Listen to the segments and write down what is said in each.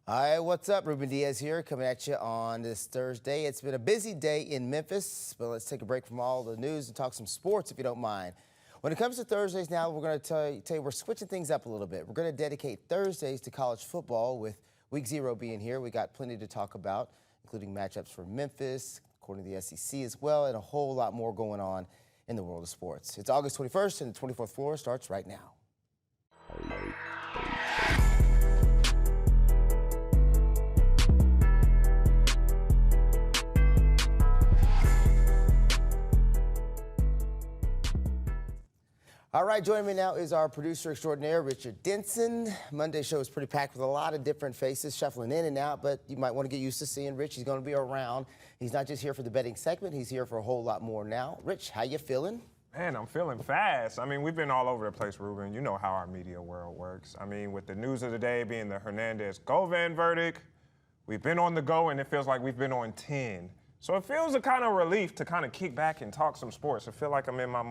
Hi, what's up? Ruben Diaz here, coming at you on this Thursday. It's been a busy day in Memphis, but let's take a break from all the news and talk some sports, if you don't mind. When it comes to Thursdays now, we're going to tell you we're switching things up a little bit. We're going to dedicate Thursdays to college football with Week 0 being here. We got plenty to talk about, including matchups for Memphis, according to the SEC as well, and a whole lot more going on in the world of sports. It's August 21st, and the 24th floor starts right now. All right, joining me now is our producer extraordinaire, Richard Denson. Monday's show is pretty packed with a lot of different faces shuffling in and out, but you might want to get used to seeing Rich. He's going to be around. He's not just here for the betting segment. He's here for a whole lot more now. Rich, how you feeling? Man, I'm feeling fast. I mean, we've been all over the place, Ruben. You know how our media world works. I mean, with the news of the day being the Hernandez-Govan verdict, we've been on the go, and it feels like we've been on 10. So it feels a kind of relief to kind of kick back and talk some sports. I feel like I'm in my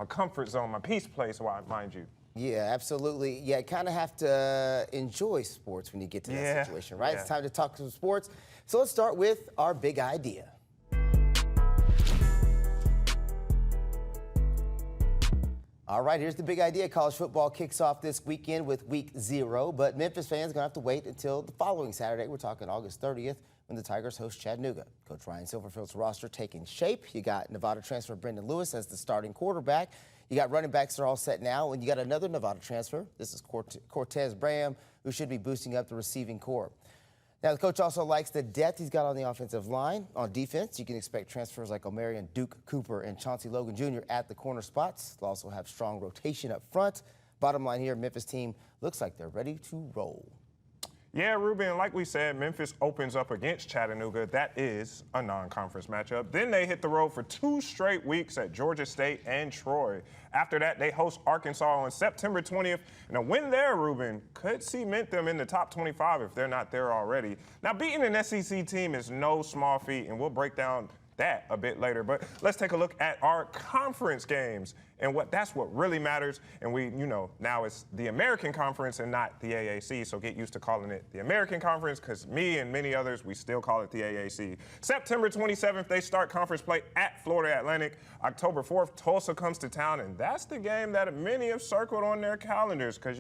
comfort zone, my peace place, mind you. Yeah, absolutely. Yeah, kind of have to enjoy sports when you get to that situation, right? Yeah. It's time to talk some sports. So let's start with our big idea. All right, here's the big idea. College football kicks off this weekend with Week 0, but Memphis fans are going to have to wait until the following Saturday. We're talking August 30th when the Tigers host Chattanooga. Coach Ryan Silverfield's roster taking shape. You got Nevada transfer Brendan Lewis as the starting quarterback. You got running backs that are all set now, and you got another Nevada transfer. This is Cortez Bram, who should be boosting up the receiving corps. Now, the coach also likes the depth he's got on the offensive line. On defense, you can expect transfers like Omarion Duke Cooper and Chauncey Logan Jr. at the corner spots. They'll also have strong rotation up front. Bottom line here, Memphis team looks like they're ready to roll. Yeah, Ruben, like we said, Memphis opens up against Chattanooga. That is a non-conference matchup. Then they hit the road for 2 straight weeks at Georgia State and Troy. After that, they host Arkansas on September 20th. And a win there, Ruben, could cement them in the top 25 if they're not there already. Now, beating an SEC team is no small feat, and we'll break down that a bit later. But let's take a look at our conference games and that's what really matters. And now it's the American Conference and not the AAC. So get used to calling it the American Conference, because me and many others, we still call it the AAC. September 27th, they start conference play at Florida Atlantic. October 4th, Tulsa comes to town, and that's the game that many have circled on their calendars, because,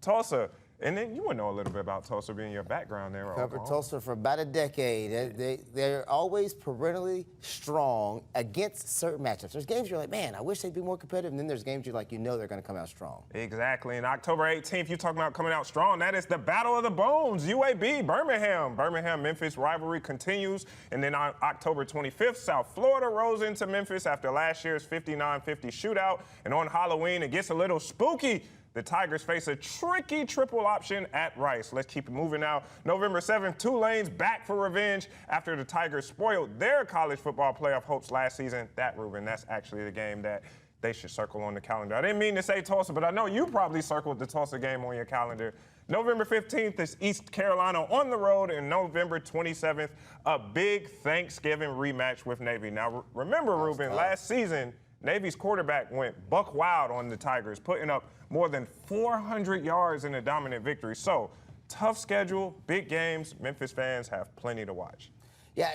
Tulsa. And then you would know a little bit about Tulsa being your background there. Covered Tulsa for about a decade. They're always perennially strong against certain matchups. There's games you're like, man, I wish they'd be more competitive. And then there's games you're like, they're going to come out strong. Exactly. And October 18th, you're talking about coming out strong. That is the Battle of the Bones, UAB, Birmingham. Birmingham-Memphis rivalry continues. And then on October 25th, South Florida rolls into Memphis after last year's 59-50 shootout. And on Halloween, it gets a little spooky. The Tigers face a tricky triple option at Rice. Let's keep it moving now. November 7th, Tulane's back for revenge after the Tigers spoiled their college football playoff hopes last season. Ruben, that's actually the game that they should circle on the calendar. I didn't mean to say Tulsa, but I know you probably circled the Tulsa game on your calendar. November 15th is East Carolina on the road, and November 27th, a big Thanksgiving rematch with Navy. Now, remember, Ruben, last season, Navy's quarterback went buck wild on the Tigers, putting up more than 400 yards in a dominant victory. So, tough schedule, big games. Memphis fans have plenty to watch. Yeah,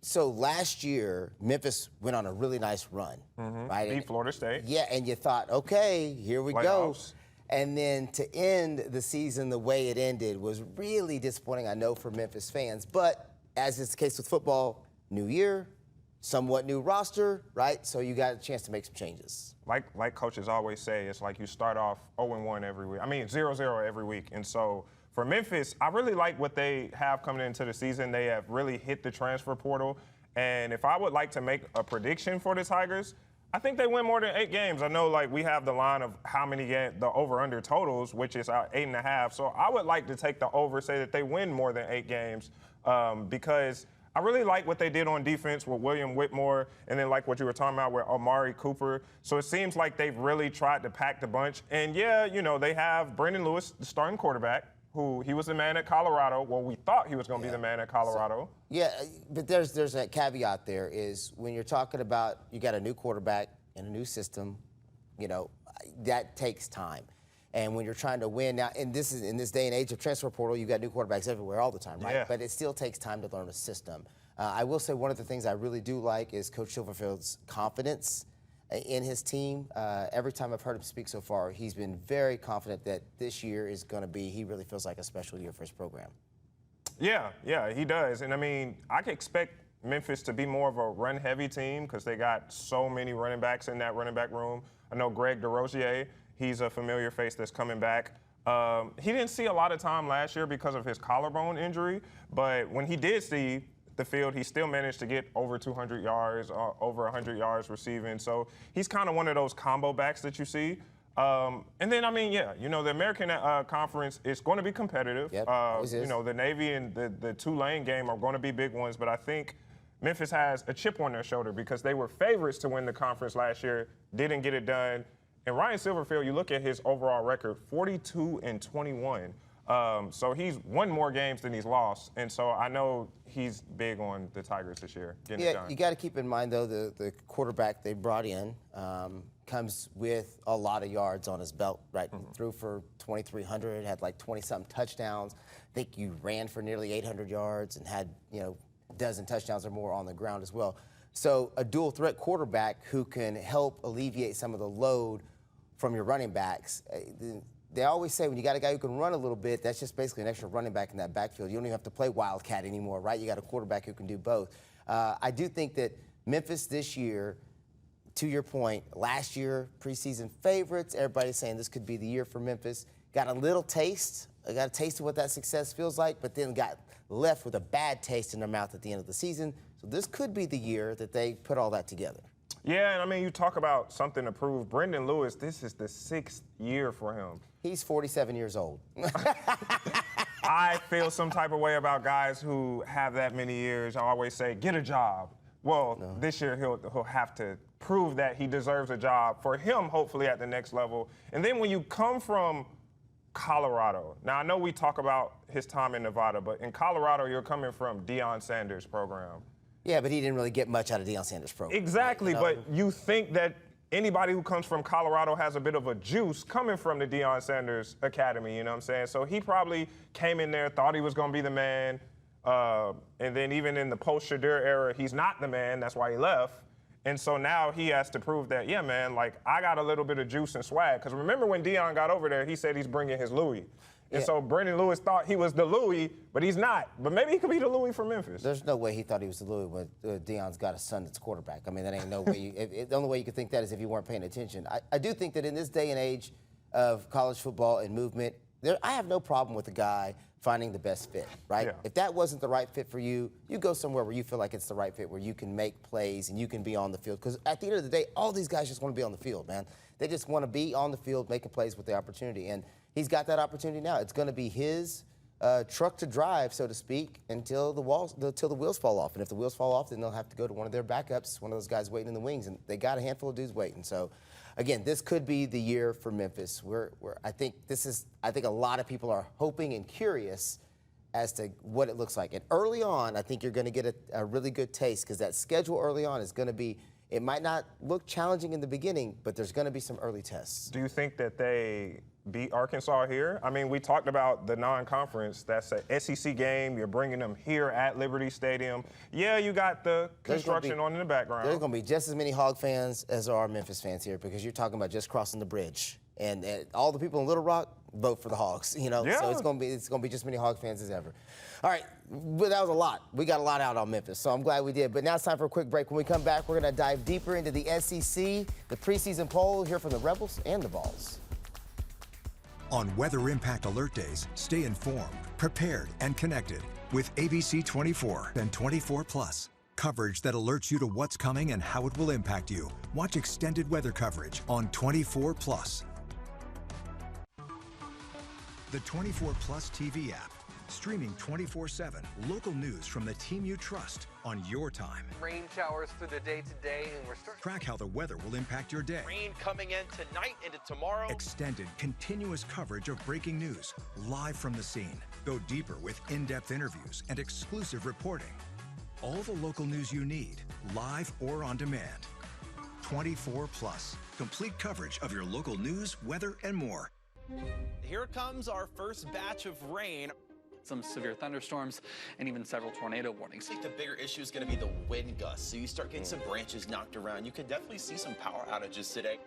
so last year, Memphis went on a really nice run, right? Beat Florida State. Yeah, and you thought, okay, here we go. And then to end the season the way it ended was really disappointing, I know, for Memphis fans. But as is the case with football, new year, somewhat new roster, right? So you got a chance to make some changes. Like coaches always say, it's like you start off 0-1 every week. 0-0 every week. And so for Memphis, I really like what they have coming into the season. They have really hit the transfer portal. And if I would like to make a prediction for the Tigers, I think they win more than 8 games. I know, we have the line of how many the over-under totals, which is 8.5. So I would like to take the over, say that they win more than 8 games, because I really like what they did on defense with William Whitmore, and then like what you were talking about with Amari Cooper. So it seems like they've really tried to pack the bunch. And yeah, they have Brendan Lewis, the starting quarterback, who he was the man at Colorado. Well, we thought he was going to be the man at Colorado. But there's that caveat there is when you're talking about you got a new quarterback in a new system, that takes time. And when you're trying to win now, and this is in this day and age of transfer portal, you've got new quarterbacks everywhere all the time, right? Yeah. But it still takes time to learn a system. I will say one of the things I really do like is Coach Silverfield's confidence in his team. Every time I've heard him speak so far, he's been very confident that this year is going to be, he really feels like a special year for his program. Yeah, he does. And I mean, I could expect Memphis to be more of a run-heavy team because they got so many running backs in that running back room. I know Greg DeRosier, he's a familiar face that's coming back. He didn't see a lot of time last year because of his collarbone injury, but when he did see the field, he still managed to get over 200 yards, over 100 yards receiving. So he's kind of one of those combo backs that you see. And then, I mean, the American Conference is going to be competitive. Yep, the Navy and the Tulane game are going to be big ones, but I think Memphis has a chip on their shoulder because they were favorites to win the conference last year, didn't get it done. And Ryan Silverfield, you look at his overall record, 42-21. So he's won more games than he's lost. And so I know he's big on the Tigers this year, getting it done. You got to keep in mind, though, the quarterback they brought in comes with a lot of yards on his belt, right? Mm-hmm. Threw for 2,300, had like 20-something touchdowns. I think you ran for nearly 800 yards and had, a dozen touchdowns or more on the ground as well. So a dual threat quarterback who can help alleviate some of the load from your running backs. They always say when you got a guy who can run a little bit, that's just basically an extra running back in that backfield. You don't even have to play wildcat anymore, right? You got a quarterback who can do both. I do think that Memphis this year, to your point, last year, preseason favorites, everybody's saying this could be the year for Memphis. Got a little taste, got a taste of what that success feels like, but then got left with a bad taste in their mouth at the end of the season. So this could be the year that they put all that together. Yeah, and I mean, you talk about something to prove. Brendan Lewis, this is the 6th year for him. He's 47 years old. I feel some type of way about guys who have that many years. I always say, get a job. Well, This year he'll have to prove that he deserves a job for him, hopefully, at the next level. And then when you come from Colorado, now I know we talk about his time in Nevada, but in Colorado, you're coming from Deion Sanders' program. Yeah, but he didn't really get much out of Deion Sanders' program. Exactly, but you think that anybody who comes from Colorado has a bit of a juice coming from the Deion Sanders Academy, you know what I'm saying? So he probably came in there, thought he was going to be the man, and then even in the post-Shadur era, he's not the man, that's why he left. And so now he has to prove that, yeah, man, like, I got a little bit of juice and swag. Because remember when Deion got over there, he said he's bringing his Louis. And so Brendan Lewis thought he was the Louis, but he's not. But maybe he could be the Louis for Memphis. There's no way he thought he was the Louis when Deion's got a son that's quarterback. I mean, that ain't no way. The only way you could think that is if you weren't paying attention. I do think that in this day and age of college football and movement, I have no problem with a guy finding the best fit, right? Yeah. If that wasn't the right fit for you, you go somewhere where you feel like it's the right fit, where you can make plays and you can be on the field. Because at the end of the day, all these guys just want to be on the field, man. They just want to be on the field making plays with the opportunity. And he's got that opportunity now. It's going to be his truck to drive, so to speak, until the wheels fall off. And if the wheels fall off, then they'll have to go to one of their backups, one of those guys waiting in the wings. And they got a handful of dudes waiting. So, again, this could be the year for Memphis. I think a lot of people are hoping and curious as to what it looks like. And early on, I think you're going to get a really good taste because that schedule early on is going to be, it might not look challenging in the beginning, but there's going to be some early tests. Do you think that they beat Arkansas here? I mean, we talked about the non-conference. That's an SEC game. You're bringing them here at Liberty Stadium. Yeah, you got the construction on in the background. There's going to be just as many Hog fans as there are Memphis fans here because you're talking about just crossing the bridge. And all the people in Little Rock vote for the Hogs, you know? Yeah. So it's going to be just as many Hog fans as ever. All right, but that was a lot. We got a lot out on Memphis, so I'm glad we did. But now it's time for a quick break. When we come back, we're going to dive deeper into the SEC, the preseason poll, hear from the Rebels and the Vols. On Weather Impact Alert Days, stay informed, prepared, and connected with ABC 24 and 24+. Coverage that alerts you to what's coming and how it will impact you. Watch extended weather coverage on 24+. The 24+ TV app, streaming 24/7 local news from the team you trust on your time. Rain showers through the day today, and we're starting. Track how the weather will impact your day. Rain coming in tonight into tomorrow. Extended, continuous coverage of breaking news, live from the scene. Go deeper with in-depth interviews and exclusive reporting. All the local news you need, live or on demand. 24+, complete coverage of your local news, weather, and more. Here comes our first batch of rain. Some severe thunderstorms and even several tornado warnings. I think the bigger issue is going to be the wind gusts. So you start getting some branches knocked around. You could definitely see some power outages today.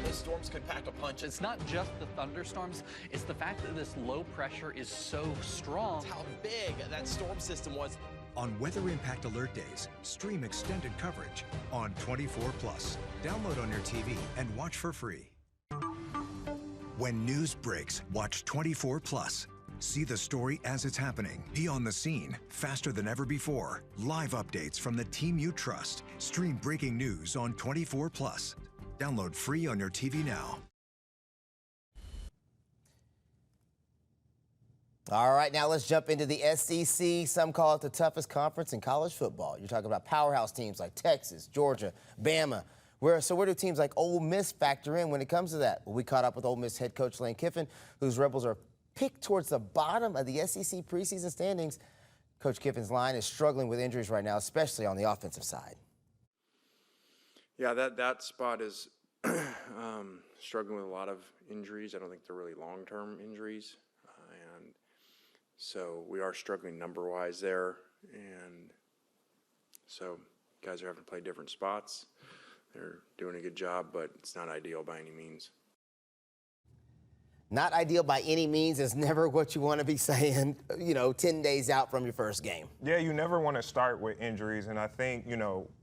Those storms could pack a punch. It's not just the thunderstorms, it's the fact that this low pressure is so strong. It's how big that storm system was. On Weather Impact Alert Days, stream extended coverage on 24 Plus. Download on your TV and watch for free. When news breaks, watch 24 Plus. See the story as it's happening. Be on the scene faster than ever before. Live updates from the team you trust. Stream breaking news on 24 Plus. Download free on your TV now. All right, now let's jump into the SEC. Some call it the toughest conference in college football. You're talking about powerhouse teams like Texas, Georgia, Bama. Where do teams like Ole Miss factor in when it comes to that? Well, we caught up with Ole Miss head coach Lane Kiffin, whose Rebels are picked towards the bottom of the SEC preseason standings. Coach Kiffin's line is struggling with injuries right now, especially on the offensive side. Yeah, that spot is struggling with a lot of injuries. I don't think they're really long-term injuries. And so we are struggling number-wise there. And so guys are having to play different spots. They're doing a good job, but it's not ideal by any means. Not ideal by any means is never what you want to be saying, 10 days out from your first game. Yeah, you never want to start with injuries. And I think,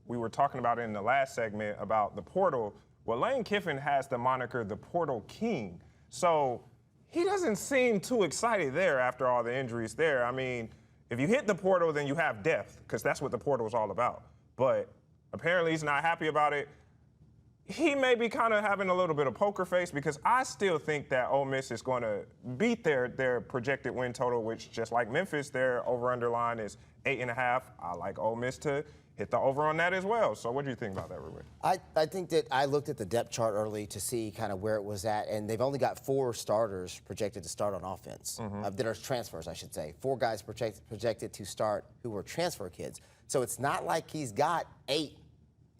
we were talking about it in the last segment about the portal. Well, Lane Kiffin has the moniker the Portal King. So he doesn't seem too excited there after all the injuries there. I mean, if you hit the portal, then you have depth, because that's what the portal is all about. But apparently he's not happy about it. He may be kind of having a little bit of poker face, because I still think that Ole Miss is going to beat their projected win total, which, just like Memphis, their over-under line is 8.5. I like Ole Miss to hit the over on that as well. So what do you think about that, Ruben? I think that I looked at the depth chart early to see kind of where it was at, and they've only got 4 starters projected to start on offense. That are transfers, I should say. 4 guys projected to start who were transfer kids. So it's not like he's got 8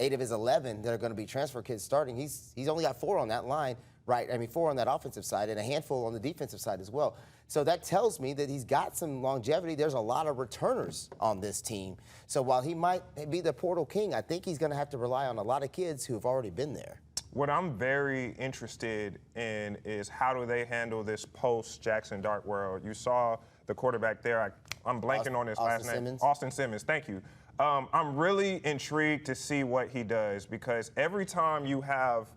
of his 11 that are going to be transfer kids starting. He's only got 4 on that line, right? I mean, 4 on that offensive side and a handful on the defensive side as well. So that tells me that he's got some longevity. There's a lot of returners on this team. So while he might be the portal king, I think he's going to have to rely on a lot of kids who have already been there. What I'm very interested in is how do they handle this post-Jackson Dart world. You saw the quarterback there. I'm blanking on his last name. Simmons. Austin Simmons, thank you. I'm really intrigued to see what he does, because every time you have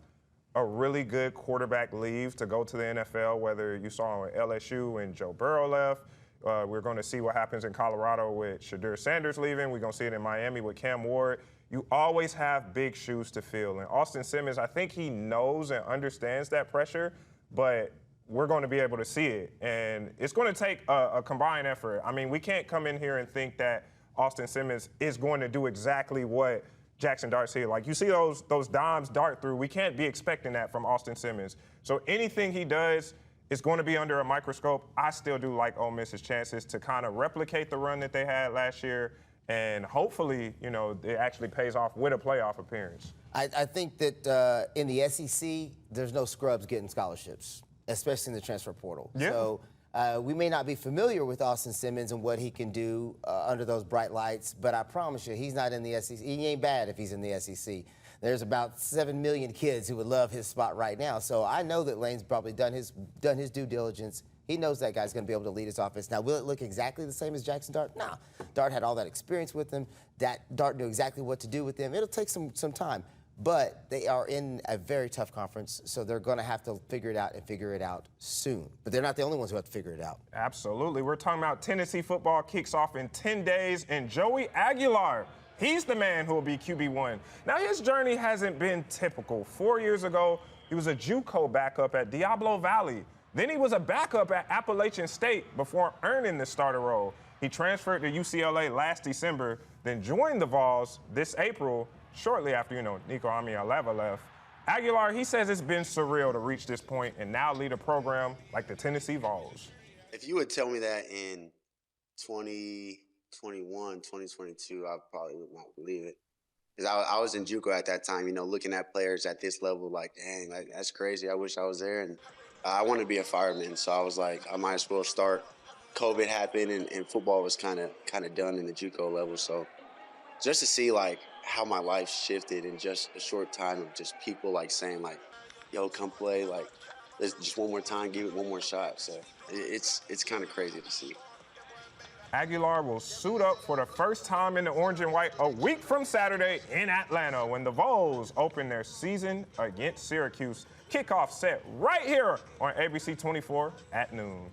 a really good quarterback leave to go to the NFL, whether you saw at LSU and Joe Burrow left, we're going to see what happens in Colorado with Shadur Sanders leaving. We're going to see it in Miami with Cam Ward. You always have big shoes to fill. And Austin Simmons, I think he knows and understands that pressure, but we're going to be able to see it. And it's going to take a combined effort. I mean, we can't come in here and think that Austin Simmons is going to do exactly what Jackson Dart's here. Like, you see those dimes dart through. We can't be expecting that from Austin Simmons. So anything he does is going to be under a microscope. I still do like Ole Miss's chances to kind of replicate the run that they had last year, and hopefully, it actually pays off with a playoff appearance. I think that in the SEC, there's no scrubs getting scholarships, especially in the transfer portal. Yeah. So we may not be familiar with Austin Simmons and what he can do under those bright lights, but I promise you, he's not in the SEC. He ain't bad if he's in the SEC. There's about 7 million kids who would love his spot right now. So I know that Lane's probably done his due diligence. He knows that guy's going to be able to lead his offense. Now, will it look exactly the same as Jackson Dart? No. Dart had all that experience with him. Dart knew exactly what to do with them. It'll take some time. But they are in a very tough conference, so they're going to have to figure it out and figure it out soon. But they're not the only ones who have to figure it out. Absolutely. We're talking about Tennessee football kicks off in 10 days, and Joey Aguilar, he's the man who will be QB1. Now, his journey hasn't been typical. 4 years ago, he was a JUCO backup at Diablo Valley. Then he was a backup at Appalachian State before earning the starter role. He transferred to UCLA last December, then joined the Vols this April, shortly after, Nico Amialeva left. Aguilar, he says it's been surreal to reach this point and now lead a program like the Tennessee Vols. If you would tell me that in 2021, 2022, I probably would not believe it. Because I was in JUCO at that time, looking at players at this level, like, dang, like, that's crazy. I wish I was there. And I wanted to be a fireman, so I was like, I might as well start. COVID happened, and football was kind of done in the JUCO level. So just to see like how my life shifted in just a short time of just people like saying like, "Yo, come play!" Like, let's just one more time, give it one more shot. So it's kind of crazy to see. Aguilar will suit up for the first time in the orange and white a week from Saturday in Atlanta when the Vols open their season against Syracuse. Kickoff set right here on ABC 24 at noon.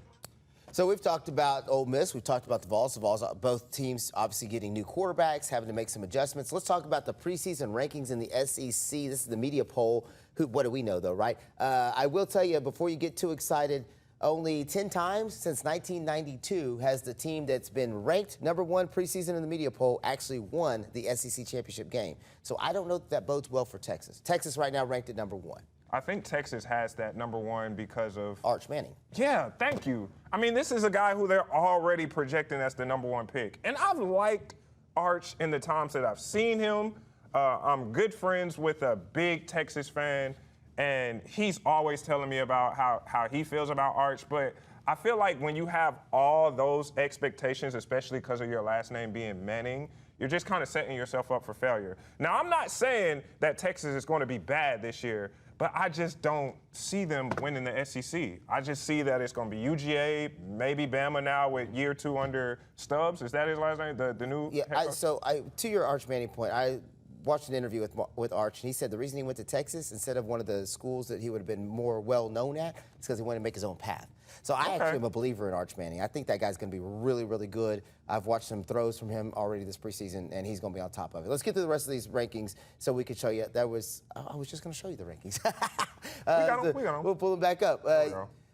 So we've talked about Ole Miss. We've talked about the Vols. The Vols, both teams obviously getting new quarterbacks, having to make some adjustments. Let's talk about the preseason rankings in the SEC. This is the media poll. What do we know, though, right? I will tell you, before you get too excited, only 10 times since 1992 has the team that's been ranked number one preseason in the media poll actually won the SEC championship game. So I don't know if that bodes well for Texas. Texas right now ranked at number one. I think Texas has that number one because of Arch Manning. Yeah, thank you. I mean, this is a guy who they're already projecting as the number one pick. And I've liked Arch in the times that I've seen him. I'm good friends with a big Texas fan, and he's always telling me about how he feels about Arch. But I feel like when you have all those expectations, especially because of your last name being Manning, you're just kind of setting yourself up for failure. Now, I'm not saying that Texas is going to be bad this year, but I just don't see them winning the SEC. I just see that it's going to be UGA, maybe Bama now with year 2 under Stubbs. Is that his last name, the new head coach? To your Arch Manning point, I watched an interview with Arch, and he said the reason he went to Texas instead of one of the schools that he would have been more well-known at is because he wanted to make his own path. So I actually am a believer in Arch Manning. I think that guy's going to be really, really good. I've watched some throws from him already this preseason, and he's going to be on top of it. Let's get through the rest of these rankings so we can show you. I was just going to show you the rankings. We got 'em. We'll pull them back up.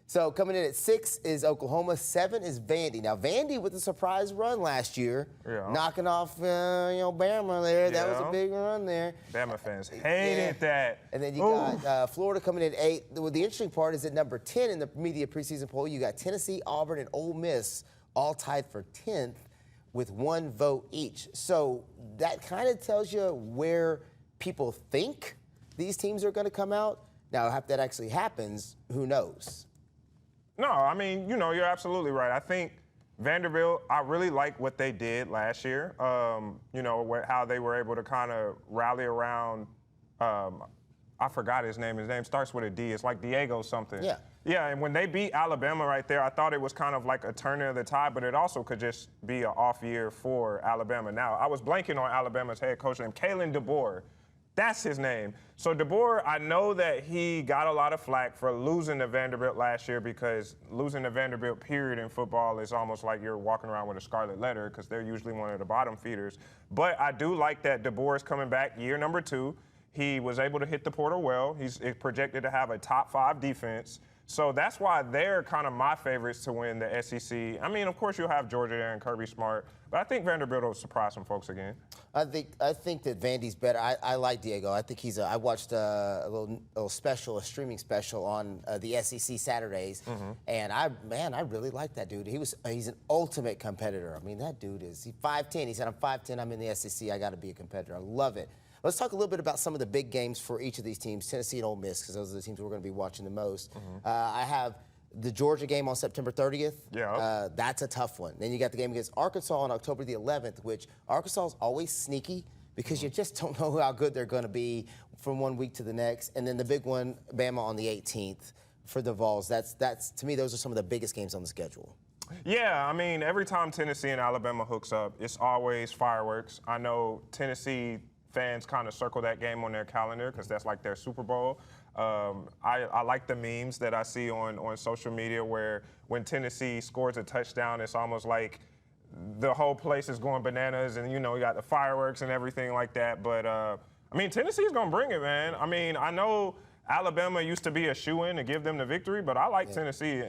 So coming in at 6 is Oklahoma. 7 is Vandy. Now, Vandy with a surprise run last year, knocking off Bama there. That was a big run there. Bama fans hated that. And then you got Florida coming in at 8. The interesting part is at number 10 in the media preseason poll, you got Tennessee, Auburn, and Ole Miss all tied for 10th with 1 vote each. So that kind of tells you where people think these teams are going to come out. Now, if that actually happens, who knows? No, I mean, you're absolutely right. I think Vanderbilt, I really like what they did last year. How they were able to kind of rally around, I forgot his name. His name starts with a D. It's like Diego something. Yeah. Yeah, and when they beat Alabama right there, I thought it was kind of like a turning of the tide, but it also could just be an off year for Alabama. Now, I was blanking on Alabama's head coach named Kalen DeBoer. That's his name. So DeBoer, I know that he got a lot of flack for losing to Vanderbilt last year because losing to Vanderbilt, period, in football is almost like you're walking around with a scarlet letter because they're usually one of the bottom feeders. But I do like that DeBoer is coming back year number 2. He was able to hit the portal well. He's projected to have a top 5 defense. So that's why they're kind of my favorites to win the SEC. I mean, of course, you'll have Georgia there and Kirby Smart, but I think Vanderbilt will surprise some folks again. I think that Vandy's better. I like Diego. I think I watched a little special, a streaming special on the SEC Saturdays, and I really like that dude. He's an ultimate competitor. I mean, that dude he's 5'10". He said, I'm 5'10", I'm in the SEC, I got to be a competitor. I love it. Let's talk a little bit about some of the big games for each of these teams, Tennessee and Ole Miss, because those are the teams we're going to be watching the most. I have the Georgia game on September 30th. Yeah. That's a tough one. Then you got the game against Arkansas on October the 11th, which Arkansas is always sneaky because you just don't know how good they're going to be from one week to the next. And then the big one, Bama on the 18th for the Vols. That's to me, those are some of the biggest games on the schedule. Yeah, I mean, every time Tennessee and Alabama hooks up, it's always fireworks. I know Tennessee fans kind of circle that game on their calendar because that's like their Super Bowl. I like the memes that I see on social media where when Tennessee scores a touchdown, it's almost like the whole place is going bananas and, you got the fireworks and everything like that. But, I mean, Tennessee's going to bring it, man. I mean, I know Alabama used to be a shoo-in to give them the victory, but I like Tennessee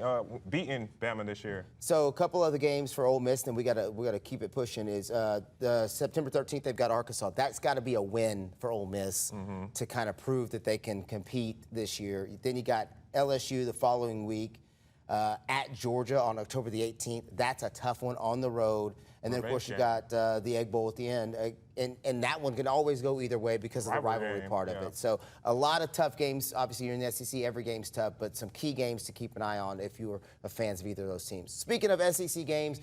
beating Bama this year. So a couple other games for Ole Miss, and we gotta keep it pushing. Is the September 13th they've got Arkansas. That's got to be a win for Ole Miss to kind of prove that they can compete this year. Then you got LSU the following week. at Georgia on October the 18th. That's a tough one on the road. And then, of course, you got the Egg Bowl at the end. And that one can always go either way because of the rivalry part of it. So a lot of tough games. Obviously, you're in the SEC. Every game's tough, but some key games to keep an eye on if you are fans of either of those teams. Speaking of SEC games,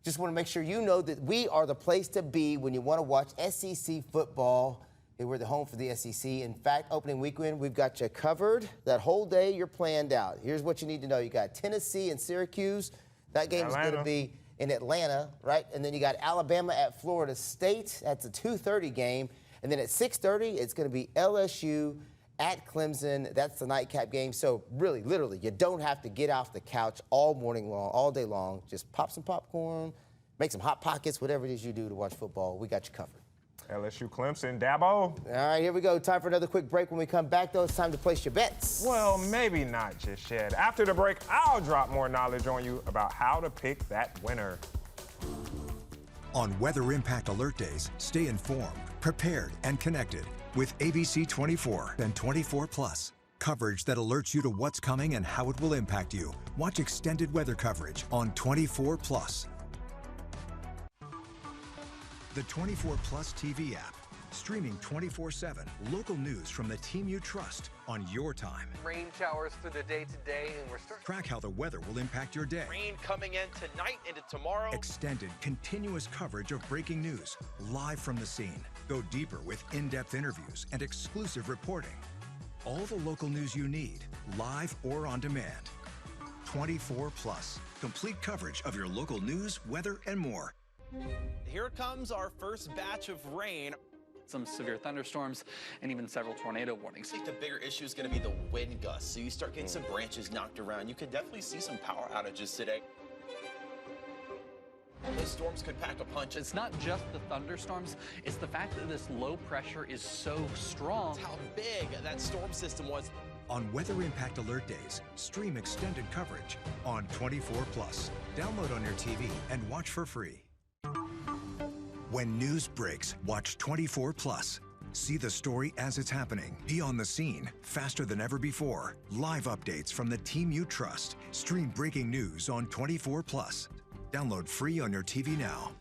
just want to make sure you know that we are the place to be when you want to watch SEC football. We're the home for the SEC. In fact, opening weekend, we've got you covered. That whole day, you're planned out. Here's what you need to know. You got Tennessee and Syracuse. That game is going to be in Atlanta, right? And then you got Alabama at Florida State. That's a 2:30 game. And then at 6:30, it's going to be LSU at Clemson. That's the nightcap game. So really, literally, you don't have to get off the couch all morning long, all day long. Just pop some popcorn, make some Hot Pockets, whatever it is you do to watch football. We got you covered. LSU, Clemson, Dabo. All right, here we go. Time for another quick break. When we come back, though, it's time to place your bets. Well, maybe not just yet. After the break, I'll drop more knowledge on you about how to pick that winner. On Weather Impact Alert Days, stay informed, prepared, and connected with ABC 24 and 24 Plus. Coverage that alerts you to what's coming and how it will impact you. Watch extended weather coverage on 24 Plus. The 24 Plus TV app, streaming 24/7 local news from the team you trust on your time. Rain showers through the day today, and we're starting. Track how the weather will impact your day. Rain coming in tonight into tomorrow. Extended, continuous coverage of breaking news, live from the scene. Go deeper with in-depth interviews and exclusive reporting. All the local news you need, live or on demand. 24 Plus, complete coverage of your local news, weather, and more. Here comes our first batch of rain. Some severe thunderstorms and even several tornado warnings. I think the bigger issue is going to be the wind gusts. So you start getting some branches knocked around. You could definitely see some power outages today. Those storms could pack a punch. It's not just the thunderstorms, it's the fact that this low pressure is so strong. That's how big that storm system was. On Weather Impact Alert Days, stream extended coverage on 24 Plus. Download on your TV and watch for free. When news breaks, watch 24 Plus. See the story as it's happening. Be on the scene faster than ever before. Live updates from the team you trust. Stream breaking news on 24 Plus. Download free on your TV now.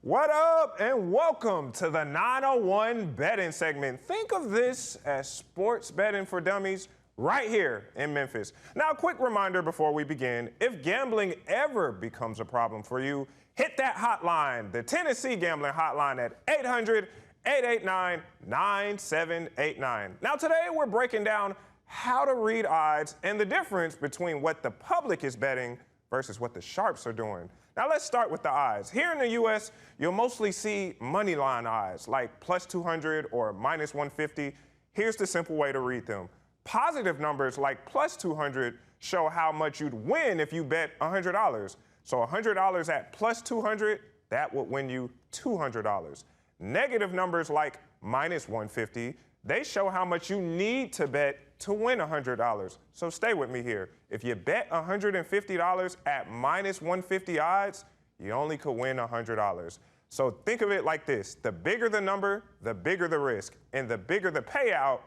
What up, and welcome to the 901 betting segment. Think of this as sports betting for dummies right here in Memphis. Now, a quick reminder before we begin, if gambling ever becomes a problem for you, hit that hotline, the Tennessee Gambling Hotline at 800-889-9789. Now, today we're breaking down how to read odds and the difference between what the public is betting versus what the sharps are doing. Now, let's start with the odds. Here in the U.S., you'll mostly see money line odds like plus 200 or minus 150. Here's the simple way to read them. Positive numbers like plus 200 show how much you'd win if you bet $100. So $100 at plus 200, that would win you $200. Negative numbers like minus 150, they show how much you need to bet to win $100. So stay with me here. If you bet $150 at minus 150 odds, you only could win $100. So think of it like this. The bigger the number, the bigger the risk. And the bigger the payout,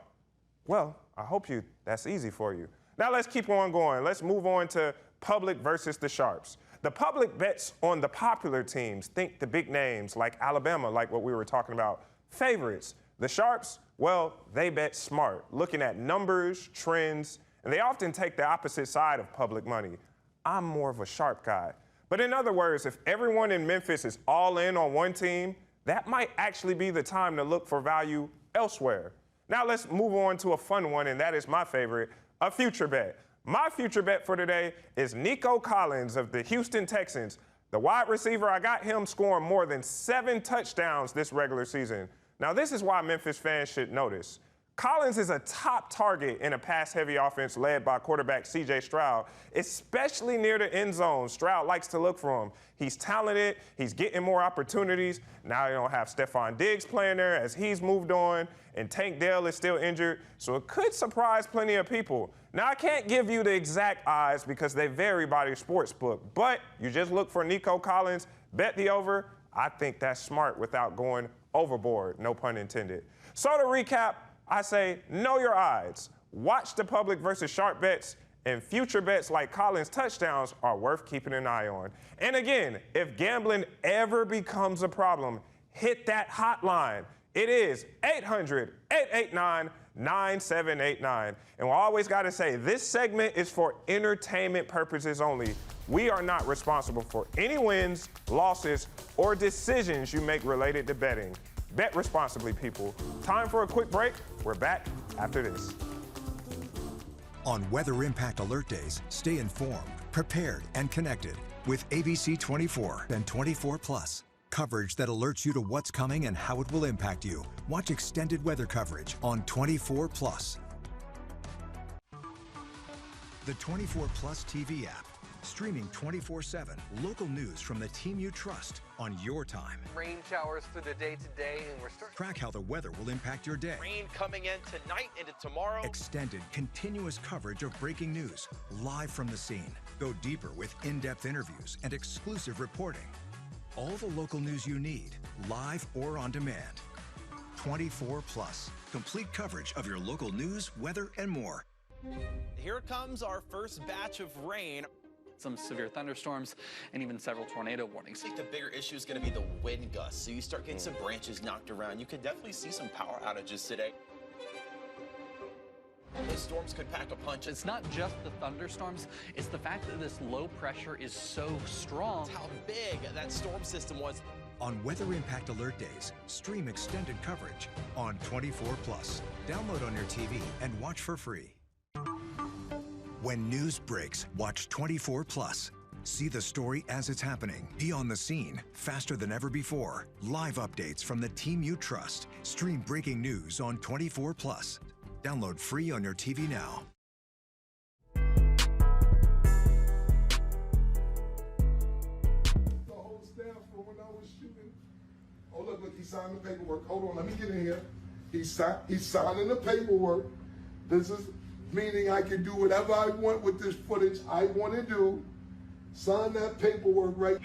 well, I hope that's easy for you. Now let's keep on going. Let's move on to public versus the sharps. The public bets on the popular teams. Think the big names like Alabama, like what we were talking about. Favorites. The sharps, well, they bet smart, looking at numbers, trends, and they often take the opposite side of public money. I'm more of a sharp guy. But in other words, if everyone in Memphis is all in on one team, that might actually be the time to look for value elsewhere. Now let's move on to a fun one, and that is my favorite, a future bet. My future bet for today is Nico Collins of the Houston Texans. The wide receiver, I got him scoring more than 7 touchdowns this regular season. Now this is why Memphis fans should notice. Collins is a top target in a pass-heavy offense led by quarterback C.J. Stroud, especially near the end zone. Stroud likes to look for him. He's talented. He's getting more opportunities. Now you don't have Stephon Diggs playing there as he's moved on, and Tank Dell is still injured, so it could surprise plenty of people. Now, I can't give you the exact odds because they vary by your sports book, but you just look for Nico Collins, bet the over. I think that's smart without going overboard, no pun intended. So to recap, I say know your odds. Watch the public versus sharp bets, and future bets like Collins touchdowns are worth keeping an eye on. And again, if gambling ever becomes a problem, hit that hotline. It is 800-889-9789. And we always got to say, this segment is for entertainment purposes only. We are not responsible for any wins, losses, or decisions you make related to betting. Bet responsibly, people. Time for a quick break. We're back after this. On Weather Impact Alert Days, stay informed, prepared, and connected with ABC 24 and 24 Plus. Coverage that alerts you to what's coming and how it will impact you. Watch extended weather coverage on 24 Plus. The 24 Plus TV app, streaming 24/7 local news from the team you trust on your time. Rain showers through the day today, and we're starting. Track how the weather will impact your day. Rain coming in tonight into tomorrow. Extended, continuous coverage of breaking news, live from the scene. Go deeper with in-depth interviews and exclusive reporting. All the local news you need, live or on demand. 24 Plus, complete coverage of your local news, weather, and more. Here comes our first batch of rain. Some severe thunderstorms and even several tornado warnings. I think the bigger issue is going to be the wind gusts. So you start getting some branches knocked around. You could definitely see some power outages today. Those storms could pack a punch. It's not just the thunderstorms, it's the fact that this low pressure is so strong. How big that storm system was. On Weather Impact Alert Days, stream extended coverage on 24 Plus. Download on your TV and watch for free. When news breaks, watch 24 Plus. See the story as it's happening. Be on the scene faster than ever before. Live updates from the team you trust. Stream breaking news on 24 Plus. Download free on your TV now. The whole staff for when I was shooting. Oh, look, he signed the paperwork. Hold on, let me get in here. He's signing the paperwork. This is meaning I can do whatever I want with this footage I want to do. Sign that paperwork right.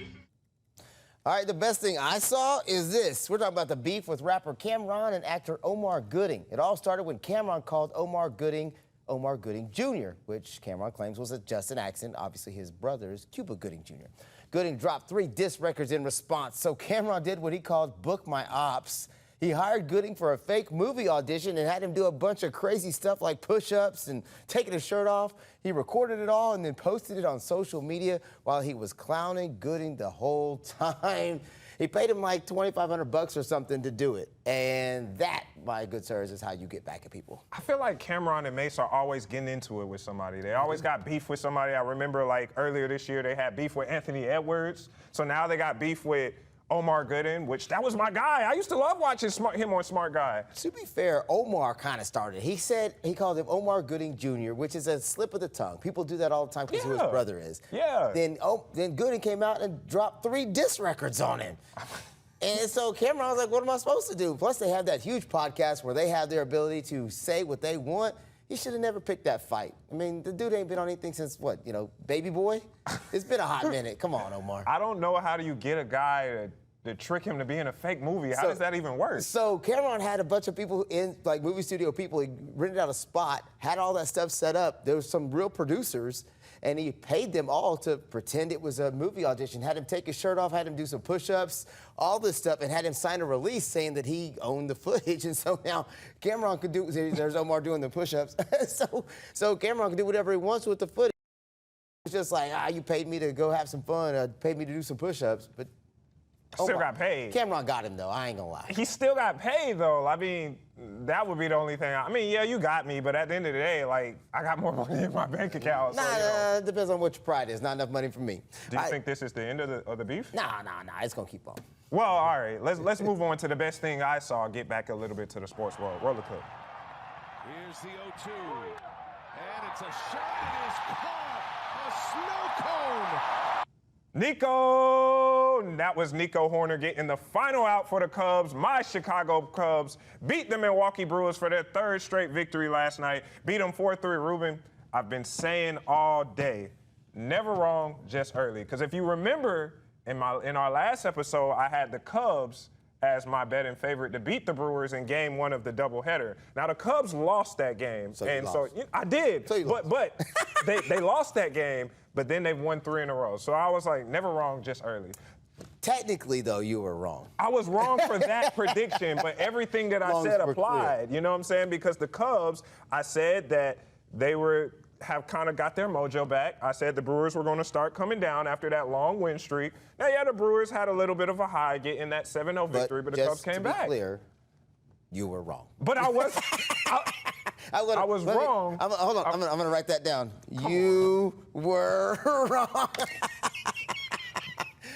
All right, the best thing I saw is this. We're talking about the beef with rapper Cameron and actor Omar Gooding. It all started when Cameron called Omar Gooding Jr., which Cameron claims was just an accident. Obviously, his brother is Cuba Gooding Jr. Gooding dropped 3 diss records in response, so Cameron did what he called book my ops. He hired Gooding for a fake movie audition and had him do a bunch of crazy stuff like push-ups and taking his shirt off. He recorded it all and then posted it on social media while he was clowning Gooding the whole time. He paid him like $2,500 or something to do it. And that, my good sirs, is how you get back at people. I feel like Cameron and Mace are always getting into it with somebody. They always got beef with somebody. I remember like earlier this year they had beef with Anthony Edwards. So now they got beef with Omar Gooding, which that was my guy. I used to love watching him on Smart Guy. To be fair, Omar kind of started. He said he called him Omar Gooding Jr., which is a slip of the tongue. People do that all the time because who his brother is. Yeah. Then Gooding came out and dropped 3 diss records on him. And so Cameron was like, what am I supposed to do? Plus, they have that huge podcast where they have their ability to say what they want. He should have never picked that fight. I mean, the dude ain't been on anything since, what, Baby Boy? It's been a hot minute. Come on, Omar. I don't know how do you get a guy to trick him to be in a fake movie. How does that even work? So Cameron had a bunch of people in, like movie studio people. He rented out a spot, had all that stuff set up. There was some real producers, and he paid them all to pretend it was a movie audition. Had him take his shirt off, had him do some push-ups, all this stuff, and had him sign a release saying that he owned the footage. And so now Cameron could do, there's Omar doing the push-ups. so Cameron can do whatever he wants with the footage. It's just like, you paid me to go have some fun, paid me to do some push-ups, but Still got paid. Cameron got him, though. I ain't gonna lie. He still got paid, though. I mean, that would be the only thing. I mean, yeah, you got me, but at the end of the day, like, I got more money in my bank account. So, it depends on what your pride is. Not enough money for me. Do you think this is the end of the beef? Nah. It's gonna keep on. Well, all right. Let's move on to the best thing I saw. Get back a little bit to the sports world. Roll the clip. Here's the 0-2. And it's a shot. It is caught. A snow cone. That was Nico Horner getting the final out for the Cubs. My Chicago Cubs beat the Milwaukee Brewers for their 3rd straight victory last night. Beat them 4-3. Ruben, I've been saying all day, never wrong, just early. Because if you remember, in our last episode, I had the Cubs as my betting favorite to beat the Brewers in Game 1 of the doubleheader. Now the Cubs lost that game, So I did. So you lost. But they lost that game, but then they've won 3 in a row. So I was like, never wrong, just early. Technically, though, you were wrong. I was wrong for that prediction, but everything that I said applied. You know what I'm saying? Because the Cubs, I said that they have kind of got their mojo back. I said the Brewers were going to start coming down after that long win streak. Now, yeah, the Brewers had a little bit of a high getting that 7-0 victory, but the Cubs came back. To be clear, you were wrong. But I was I was wrong. Hold on, I'm going to write that down. You were wrong.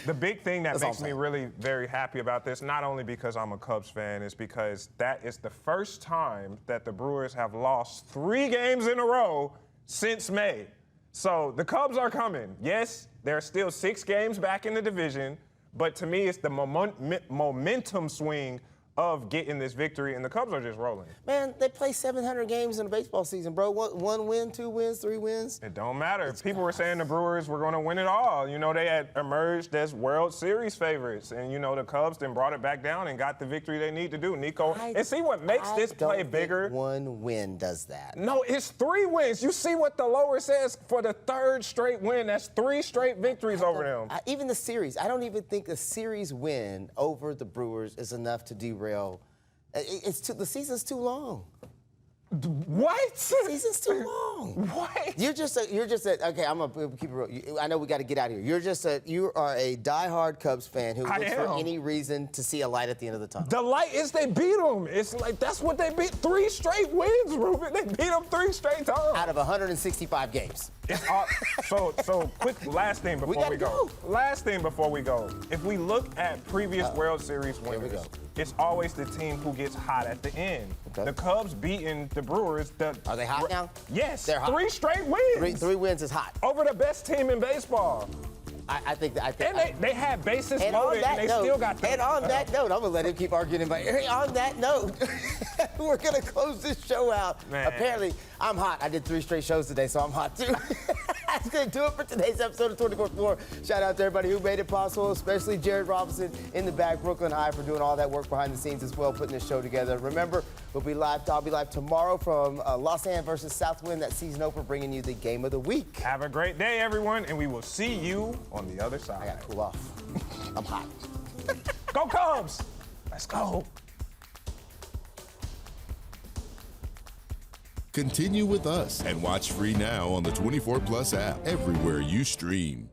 The big thing that makes me really very happy about this, not only because I'm a Cubs fan, is because that is the first time that the Brewers have lost 3 games in a row since May. So the Cubs are coming. Yes, there are still 6 games back in the division, but to me, it's the momentum swing of getting this victory, and the Cubs are just rolling. Man, they play 700 games in a baseball season, bro. 1 win, 2 wins, 3 wins. It don't matter. People were saying the Brewers were going to win it all. You know, they had emerged as World Series favorites, and, you know, the Cubs then brought it back down and got the victory they need to do. And see what makes this play bigger? 1 win does that. No, it's 3 wins. You see what the lower says for the 3rd straight win. That's 3 straight victories over them. Even the series. I don't even think a series win over the Brewers is enough to derail. The season's too long. What? The season's too long. What? You're just okay. I'm gonna keep it real. I know we got to get out of here. You are a diehard Cubs fan who looks for any reason to see a light at the end of the tunnel. The light is they beat them. It's like that's what they beat. 3 straight wins, Ruben. They beat them 3 straight times out of 165 games. So quick, last thing before we go. Last thing before we go. If we look at previous World Series winners, it's always the team who gets hot at the end. Okay. The Cubs beating the Brewers. Are they hot now? Yes. They're hot. 3 straight wins. 3 wins is hot. Over the best team in baseball. I think. And they had bases loaded, and they still got them. And on that note, I'm going to let him keep arguing. But on that note, we're going to close this show out. Man. Apparently, I'm hot. I did 3 straight shows today, so I'm hot too. That's going to do it for today's episode of 24th Floor. Shout out to everybody who made it possible, especially Jared Robinson in the back, Brooklyn High, for doing all that work behind the scenes as well, putting this show together. Remember, I'll be live tomorrow from Los Angeles versus Southwind, that season opener, bringing you the game of the week. Have a great day, everyone, and we will see you on the other side. I got to cool off. I'm hot. Go Cubs! Let's go. Continue with us and watch free now on the 24 Plus app everywhere you stream.